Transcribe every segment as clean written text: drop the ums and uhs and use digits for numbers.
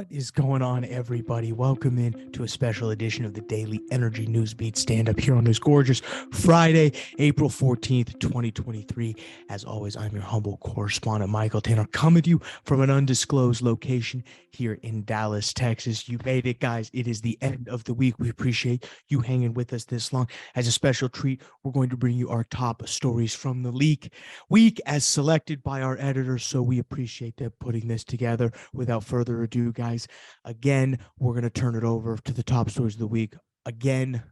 What is going on, everybody? Welcome in to a special edition of the Daily Energy News Beat Stand-Up here on this gorgeous Friday, April 14th, 2023. As always, I'm your humble correspondent, Michael Tanner, coming to you from an undisclosed location here in Dallas, Texas. You made it, guys. It is the end of the week. We appreciate you hanging with us this long. As a special treat, we're going to bring you our top stories from the week as selected by our editors, so we appreciate them putting this together. Without further ado, guys, again, we're going to turn it over to the top stories of the week. Again,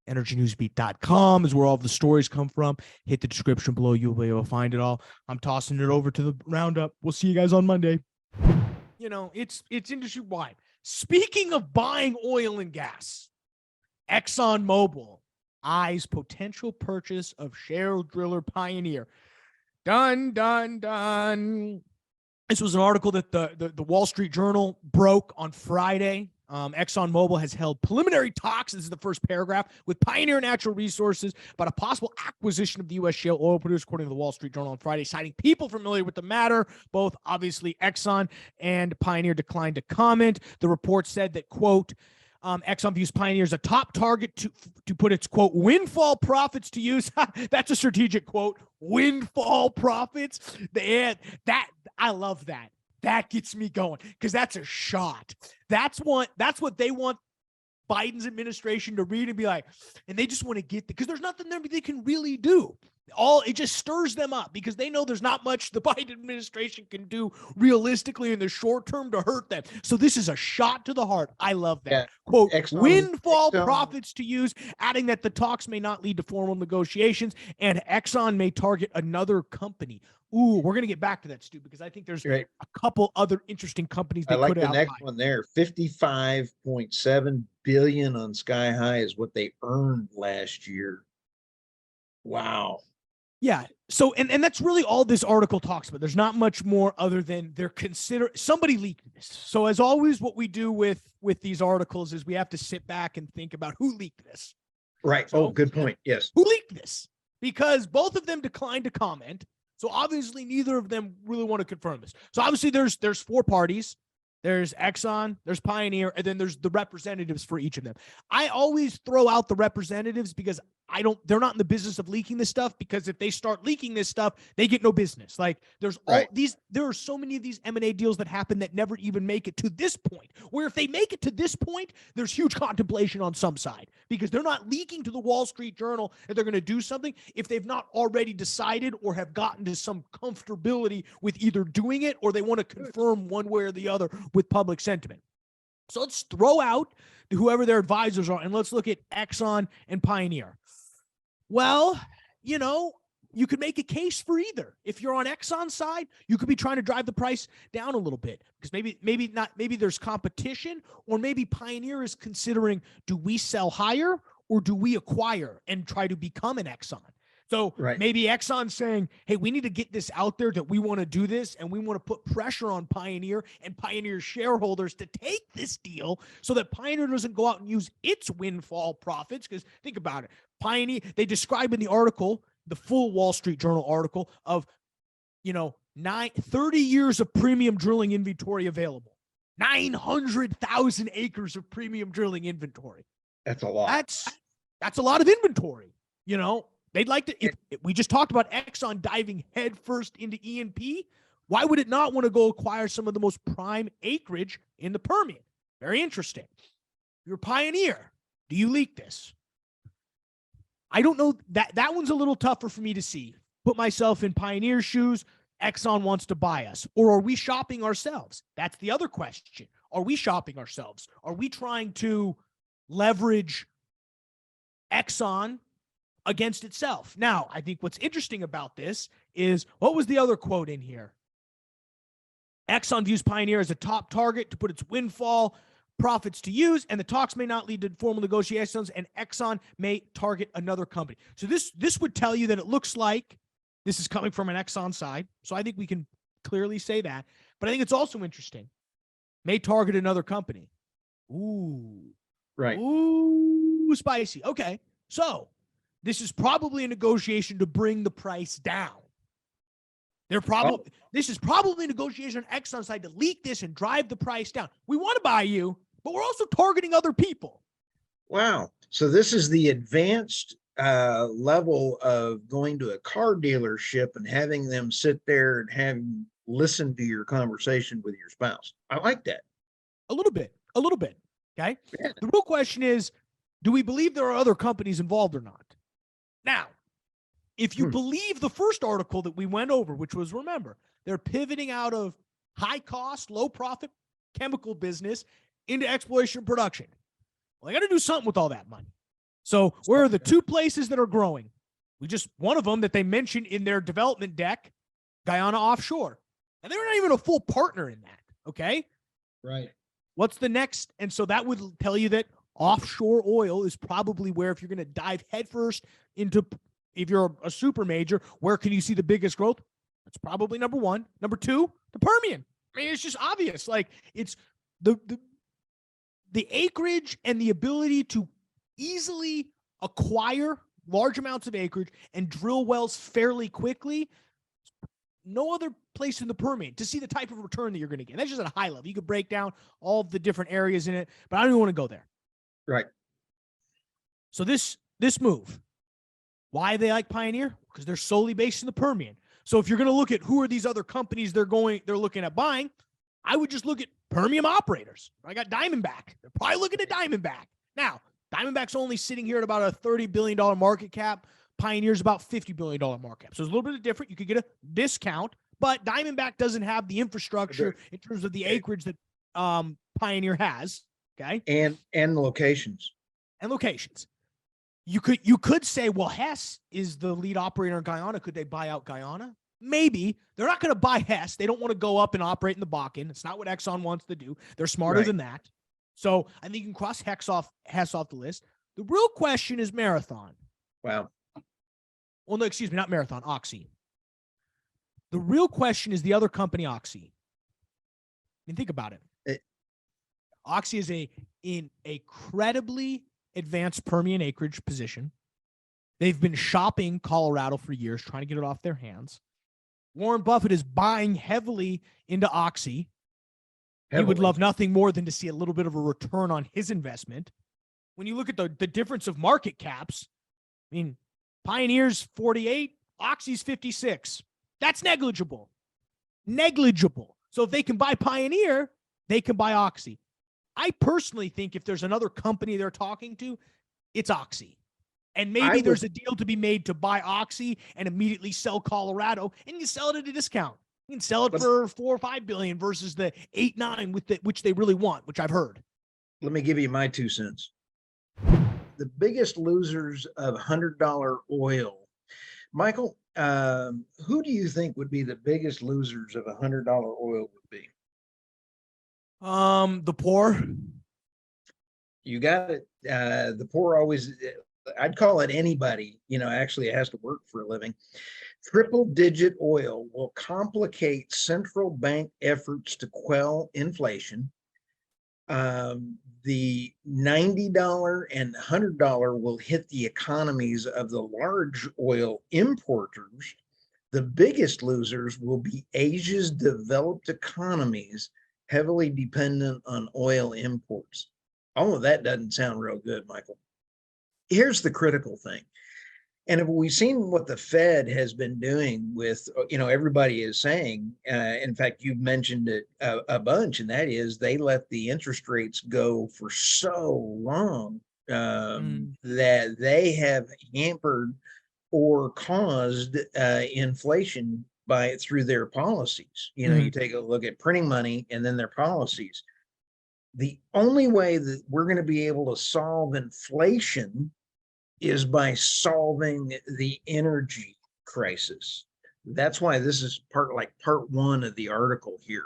energynewsbeat.com is where all of the stories come from. Hit the description below. You'll be able to find it all. I'm tossing it over to the roundup. We'll see you guys on Monday. You know, it's industry-wide. Speaking of buying oil and gas, ExxonMobil eyes potential purchase of shale driller Pioneer. Done. This was an article that the Wall Street Journal broke on Friday. ExxonMobil has held preliminary talks, this is the first paragraph, with Pioneer Natural Resources about a possible acquisition of the U.S. shale oil producer, according to the Wall Street Journal on Friday, citing people familiar with the matter. Both, obviously, Exxon and Pioneer declined to comment. The report said that, quote, Exxon views Pioneer as a top target to put its, quote, windfall profits to use. That's a strategic quote. Windfall profits. That I love that. That gets me going because that's a shot. That's what they want Biden's administration to read and be like, and they just want to get because there's nothing there they can really do. It just stirs them up because they know there's not much the Biden administration can do realistically in the short term to hurt them. So this is a shot to the heart. I love that. Yeah. Quote, windfall profits to use, adding that the talks may not lead to formal negotiations and Exxon may target another company. Ooh, we're going to get back to that, Stu, because I think there's a couple other interesting companies. I like the next one there. 55.7 billion on Sky High is what they earned last year. Wow. Yeah. So, and that's really all this article talks about. There's not much more other than somebody leaked this. So as always, what we do with these articles is we have to sit back and think about who leaked this. Right. So, good point. Yes. Who leaked this? Because both of them declined to comment. So obviously neither of them really want to confirm this. So obviously there's four parties. There's Exxon, there's Pioneer, and then there's the representatives for each of them. I always throw out the representatives because they're not in the business of leaking this stuff, because if they start leaking this stuff, they get no business. Like there are so many of these M&A deals that happen that never even make it to this point, where if they make it to this point, there's huge contemplation on some side because they're not leaking to the Wall Street Journal that they're going to do something if they've not already decided or have gotten to some comfortability with either doing it or they want to confirm one way or the other with public sentiment. So let's throw out whoever their advisors are and let's look at Exxon and Pioneer. Well, you know, you could make a case for either. If you're on Exxon's side, you could be trying to drive the price down a little bit because maybe there's competition, or maybe Pioneer is considering, do we sell higher or do we acquire and try to become an Exxon? So maybe Exxon's saying, hey, we need to get this out there that we want to do this and we want to put pressure on Pioneer and Pioneer shareholders to take this deal so that Pioneer doesn't go out and use its windfall profits. Because think about it. Pioneer, they describe in the article, the full Wall Street Journal article of, 30 years of premium drilling inventory available. 900,000 acres of premium drilling inventory. That's a lot. That's a lot of inventory, They'd like to, if we just talked about Exxon diving headfirst into E&P, why would it not want to go acquire some of the most prime acreage in the Permian? Very interesting. You're Pioneer. Do you leak this? I don't know. That one's a little tougher for me to see. Put myself in Pioneer's shoes. Exxon wants to buy us. Or are we shopping ourselves? That's the other question. Are we shopping ourselves? Are we trying to leverage Exxon against itself? Now, I think what's interesting about this is, what was the other quote in here? Exxon views Pioneer as a top target to put its windfall profits to use, and the talks may not lead to formal negotiations, and Exxon may target another company. So this would tell you that it looks like this is coming from an Exxon side. So I think we can clearly say that. But I think it's also interesting. May target another company. Ooh. Right. Ooh, spicy. Okay. So this is probably a negotiation to bring the price down. They're probably this is probably negotiation on Exxon's side to leak this and drive the price down. We want to buy you, but we're also targeting other people. Wow. So this is the advanced level of going to a car dealership and having them sit there and have listen to your conversation with your spouse. I like that. A little bit. Okay. Yeah. The real question is, do we believe there are other companies involved or not? Now, if you believe the first article that we went over, which was, remember, they're pivoting out of high cost, low profit chemical business into exploration and production. Well, they got to do something with all that money. So where are the two places that are growing? One of them that they mentioned in their development deck, Guyana offshore. And they're not even a full partner in that. Okay. Right. What's the next? And so that would tell you that offshore oil is probably where, if you're going to dive headfirst into, if you're a super major, where can you see the biggest growth? That's probably number one. Number two, the Permian. I mean, it's just obvious. Like, it's the acreage and the ability to easily acquire large amounts of acreage and drill wells fairly quickly. No other place in the Permian to see the type of return that you're going to get. That's just at a high level. You could break down all of the different areas in it, but I don't even want to go there. Right. So this move, why they like Pioneer? Because they're solely based in the Permian. So if you're going to look at who are these other companies they're looking at buying, I would just look at Permian operators. I got Diamondback. They're probably looking at Diamondback. Now, Diamondback's only sitting here at about a $30 billion market cap. Pioneer's about $50 billion market cap. So it's a little bit different. You could get a discount, but Diamondback doesn't have the infrastructure in terms of the acreage that Pioneer has. Okay. And locations. And locations. You could say, well, Hess is the lead operator in Guyana. Could they buy out Guyana? Maybe. They're not going to buy Hess. They don't want to go up and operate in the Bakken. It's not what Exxon wants to do. They're smarter than that. So I think you can cross Hess off the list. The real question is Marathon. Wow. Well, no, excuse me, not Marathon, Oxy. The real question is the other company, Oxy. I mean, think about it. Oxy is in a incredibly advanced Permian acreage position. They've been shopping Colorado for years, trying to get it off their hands. Warren Buffett is buying heavily into Oxy. He would love nothing more than to see a little bit of a return on his investment. When you look at the difference of market caps, I mean, Pioneer's 48, Oxy's 56. That's negligible. So if they can buy Pioneer, they can buy Oxy. I personally think if there's another company they're talking to, it's Oxy. And maybe there's a deal to be made to buy Oxy and immediately sell Colorado, and you sell it at a discount. You can sell it for $4 or $5 billion versus the 8-9 which they really want, which I've heard. Let me give you my 2 cents. The biggest losers of $100 oil, Michael, who do you think would be the biggest losers of $100 oil would be? The poor. You got it. The poor always, I'd call it anybody, actually has to work for a living. Triple-digit oil will complicate central bank efforts to quell inflation. The $90 and $100 will hit the economies of the large oil importers. The biggest losers will be Asia's developed economies, heavily dependent on oil imports. All of that doesn't sound real good, Michael. Here's the critical thing. And if we've seen what the Fed has been doing with, everybody is saying, in fact, you've mentioned it a bunch, and that is they let the interest rates go for so long that they have hampered or caused inflation through their policies. You take a look at printing money and then their policies. The only way that we're going to be able to solve inflation is by solving the energy crisis. That's why this is part one of the article here.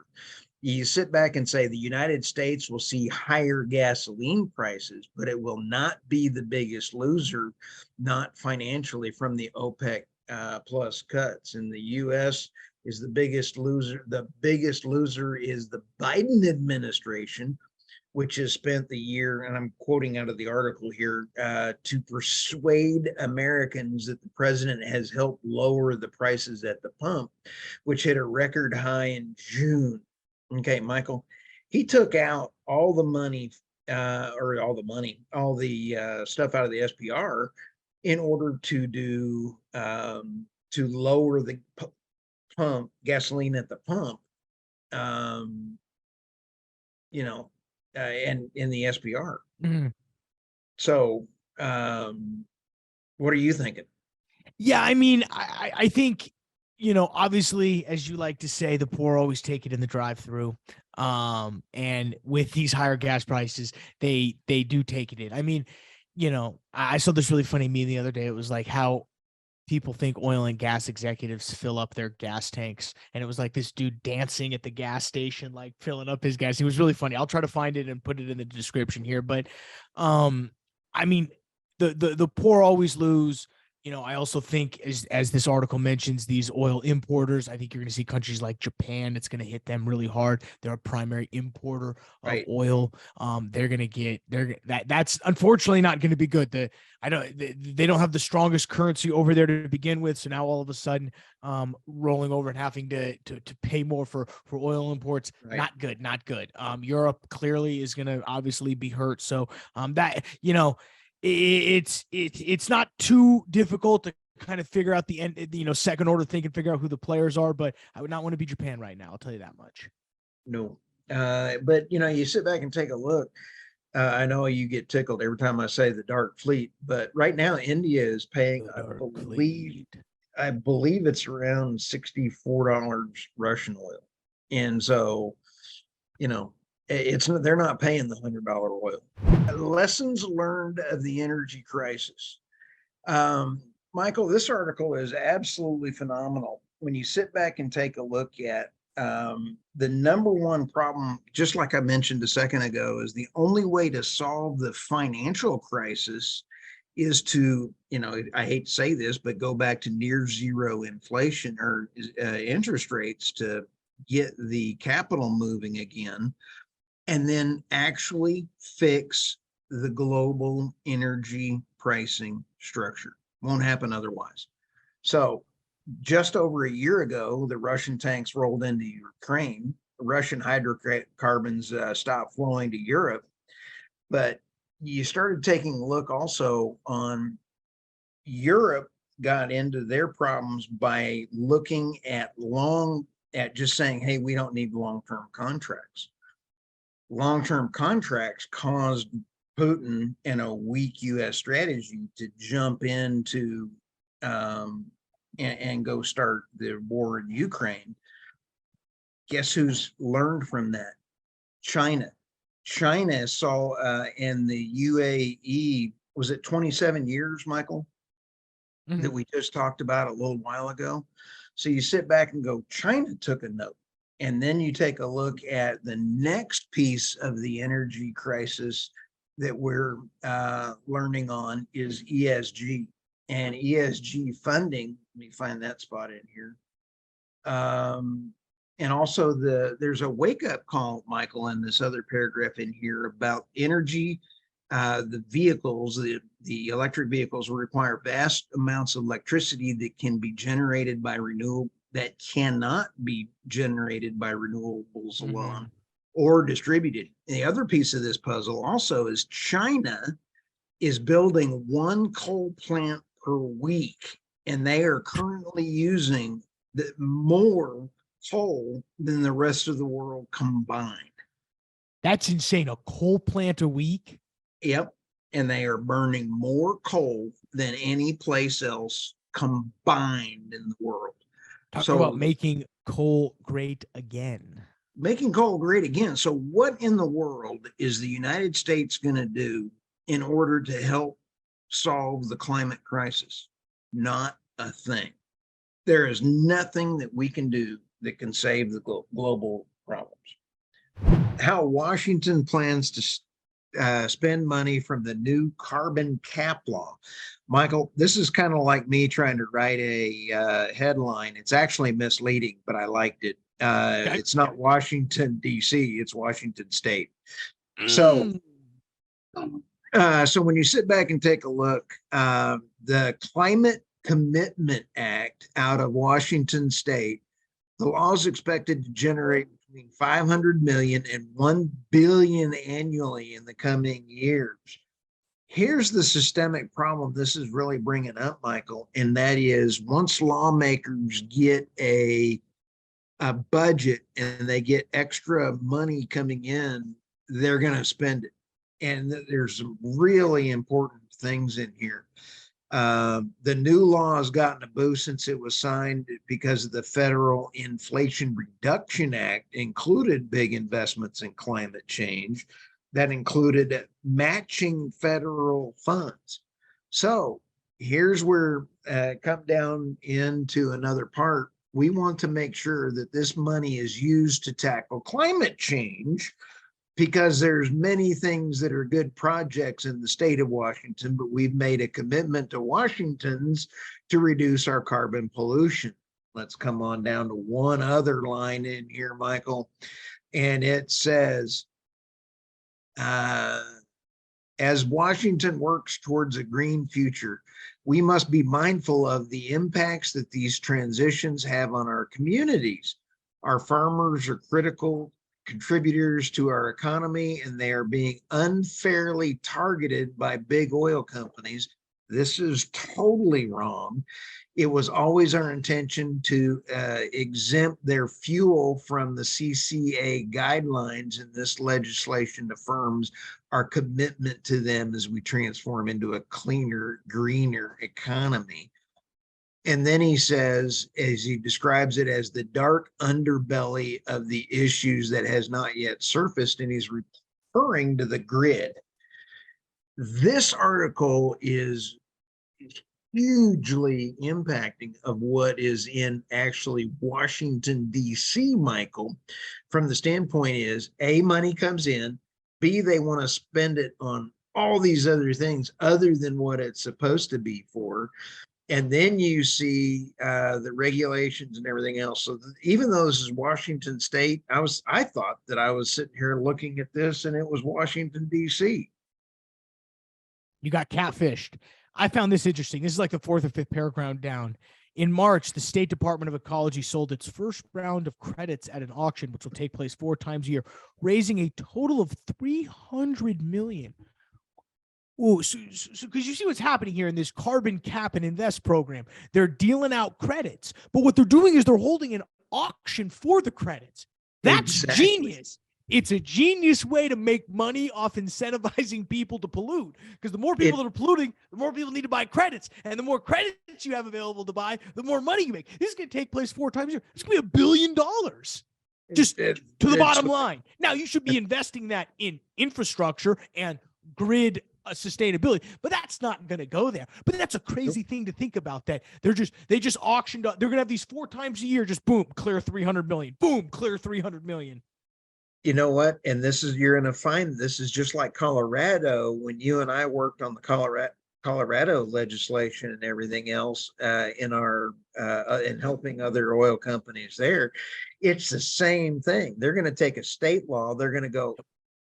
You sit back and say the United States will see higher gasoline prices, but it will not be the biggest loser, not financially, from the OPEC plus cuts. And the U.S. is the biggest loser. The biggest loser is the Biden administration, which has spent the year, and I'm quoting out of the article here, to persuade Americans that the president has helped lower the prices at the pump, which hit a record high in June. Okay, Michael, he took out all the money, all the stuff out of the SPR in order to do to lower the pump gasoline at the pump, um, and in the SPR. Mhm. So, what are you thinking? Yeah, I mean, I think, obviously, as you like to say, the poor always take it in the drive-through. And with these higher gas prices, they do take it in. I mean, I saw this really funny meme the other day. It was like how people think oil and gas executives fill up their gas tanks, and it was like this dude dancing at the gas station, like filling up his gas. He was really funny. I'll try to find it and put it in the description here. But, I mean, the poor always lose. I also think, as this article mentions, these oil importers, I think you're going to see countries like Japan. It's going to hit them really hard. They're a primary importer of Right. oil. They're going to get that's unfortunately not going to be good. They don't have the strongest currency over there to begin with. So now all of a sudden, rolling over and having to pay more for oil imports, Right. not good. Europe clearly is going to obviously be hurt. So that it's not too difficult to kind of figure out the end, second order thinking, figure out who the players are, but I would not want to be Japan right now. I'll tell you that much. No. But you sit back and take a look. I know you get tickled every time I say the dark fleet, but right now India is paying, I believe it's around $64 Russian oil. And so, they're not paying the $100 oil. Lessons learned of the energy crisis. Michael, this article is absolutely phenomenal. When you sit back and take a look at the number one problem, just like I mentioned a second ago, is the only way to solve the financial crisis is to, I hate to say this, but go back to near zero inflation or interest rates to get the capital moving again, and then actually fix the global energy pricing structure. Won't happen otherwise. So just over a year ago, the Russian tanks rolled into Ukraine. Russian hydrocarbons stopped flowing to Europe. But you started taking a look also on Europe got into their problems by looking at just saying, hey, we don't need long-term contracts. Long-term contracts caused Putin and a weak U.S. strategy to jump into and go start the war in Ukraine. Guess who's learned from that? China. China saw in the UAE, was it 27 years, Michael, that we just talked about a little while ago? So you sit back and go, China took a note. And then you take a look at the next piece of the energy crisis that we're learning on is ESG. And ESG funding, let me find that spot in here. And also there's a wake-up call, Michael, in this other paragraph in here about energy. The vehicles, the electric vehicles will require vast amounts of electricity that can be generated by that cannot be generated by renewables alone or distributed. And the other piece of this puzzle also is China is building one coal plant per week, and they are currently using more coal than the rest of the world combined. That's insane. A coal plant a week? Yep. And they are burning more coal than any place else combined in the world. Talk about making coal great again. Making coal great again. So what in the world is the United States going to do in order to help solve the climate crisis? Not a thing. There is nothing that we can do that can save the global problems. How Washington plans to spend money from the new carbon cap law. Michael, this is kind of like me trying to write a headline. It's actually misleading, but I liked it. It's not Washington, D.C., it's Washington State. So, Mm. so when you sit back and take a look, the Climate Commitment Act out of Washington State, the law is expected to generate between 500 million and 1 billion annually in the coming years. Here's the systemic problem this is really bringing up, Michael, and that is once lawmakers get a budget and they get extra money coming in, they're going to spend it. And there's some really important things in here. The new law has gotten a boost since it was signed because of the Federal Inflation Reduction Act included big investments in climate change that included matching federal funds. So here's where come down into another part. We want to make sure that this money is used to tackle climate change because there's many things that are good projects in the state of Washington, but we've made a commitment to Washington's to reduce our carbon pollution. Let's come on down to one other line in here, Michael. And it says, as Washington works towards a green future, we must be mindful of the impacts that these transitions have on our communities. Our farmers are critical contributors to our economy, and they are being unfairly targeted by big oil companies. This is totally wrong. It was always our intention to exempt their fuel from the CCA guidelines, and this legislation affirms our commitment to them as we transform into a cleaner, greener economy. And then he says, as he describes it as the dark underbelly of the issues that has not yet surfaced, and he's referring to the grid. This article is hugely impacting of what is in actually Washington, D.C., Michael, from the standpoint is A, money comes in, B, they want to spend it on all these other things other than what it's supposed to be for. And then you see the regulations and everything else. So even though this is Washington State, I thought that I was sitting here looking at this and it was Washington, D.C. You got catfished. I found this interesting. This is like the fourth or fifth paragraph down. In March, the State Department of Ecology sold its first round of credits at an auction, which will take place 4 times a year, raising a total of $300 million. Oh, so because you see what's happening here in this carbon cap and invest program, they're dealing out credits, but what they're doing is they're holding an auction for the credits. That's Exactly. genius. It's a genius way to make money off incentivizing people to pollute, because the more people that are polluting, the more people need to buy credits, and the more credits you have available to buy, the more money you make. This is going to take place 4 times a year. It's going to be $1 billion. Just to the bottom line. Now, you should be investing that in infrastructure and grid sustainability, but that's not going to go there. But that's a crazy thing to think about, that they just auctioned up. They're going to have these 4 times a year, just boom, clear 300 million, boom, clear 300 million. You know what? And you're going to find this is just like Colorado. When you and I worked on the Colorado legislation and everything else in helping other oil companies there, it's the same thing. They're going to take a state law. They're going to go,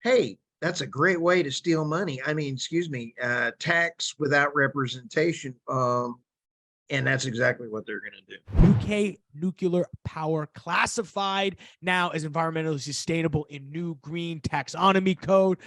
hey, that's a great way to steal money. I mean, tax without representation. And that's exactly what they're going to do. UK nuclear power classified now as environmentally sustainable in new green taxonomy code.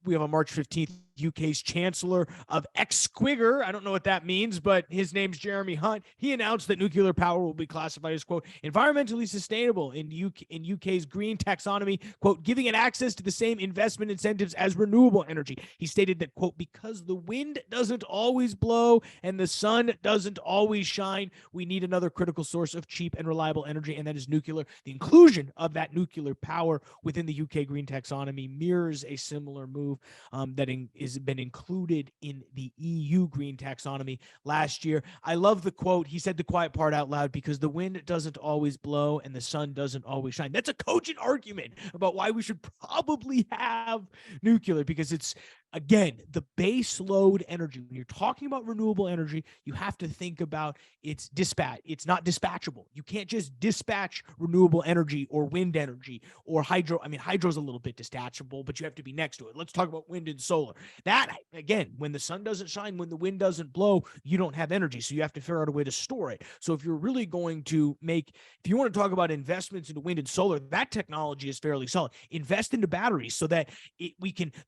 We have on March 15th, UK's Chancellor of Exquigger. I don't know what that means, but his name's Jeremy Hunt. He announced that nuclear power will be classified as, quote, environmentally sustainable in UK's green taxonomy, quote, giving it access to the same investment incentives as renewable energy. He stated that, quote, because the wind doesn't always blow and the sun doesn't always shine, we need another critical source of cheap and reliable energy, and that is nuclear. The inclusion of that nuclear power within the UK green taxonomy mirrors a similar move that is has been included in the EU green taxonomy last year. I love the quote. He said the quiet part out loud, because the wind doesn't always blow and the sun doesn't always shine. That's a cogent argument about why we should probably have nuclear, because it's, again, the base load energy. When you're talking about renewable energy, you have to think about its dispatch. It's not dispatchable. You can't just dispatch renewable energy or wind energy or hydro. I mean, hydro's a little bit dispatchable, but you have to be next to it. Let's talk about wind and solar. That, again, when the sun doesn't shine, when the wind doesn't blow, you don't have energy. So you have to figure out a way to store it. So if you're really going to if you want to talk about investments into wind and solar, that technology is fairly solid. Invest into batteries so that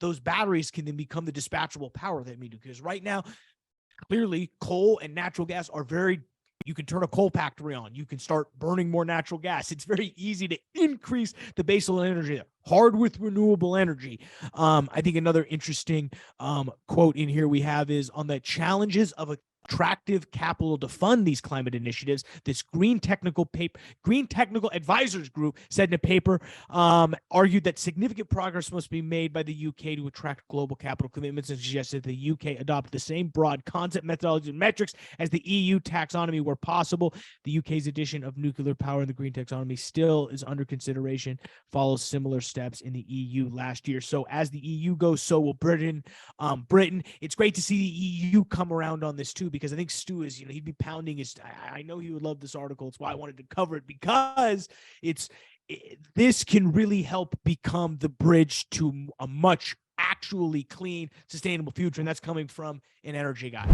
those batteries can then become the dispatchable power that we do. Because right now, clearly, coal and natural gas are you can turn a coal factory on. You can start burning more natural gas. It's very easy to increase the baseload energy there. Hard with renewable energy. I think another interesting quote in here we have is on the challenges of attractive capital to fund these climate initiatives. This Green Technical Advisors Group said in a paper, argued that significant progress must be made by the UK to attract global capital commitments, and suggested the UK adopt the same broad concept, methodology, and metrics as the EU taxonomy where possible. The UK's addition of nuclear power in the green taxonomy still is under consideration, follows similar steps in the EU last year. So as the EU goes, so will Britain. It's great to see the EU come around on this too, because I think Stu is, he'd be pounding his, I know he would love this article. It's why I wanted to cover it, because this can really help become the bridge to a much actually clean, sustainable future. And that's coming from an energy guy.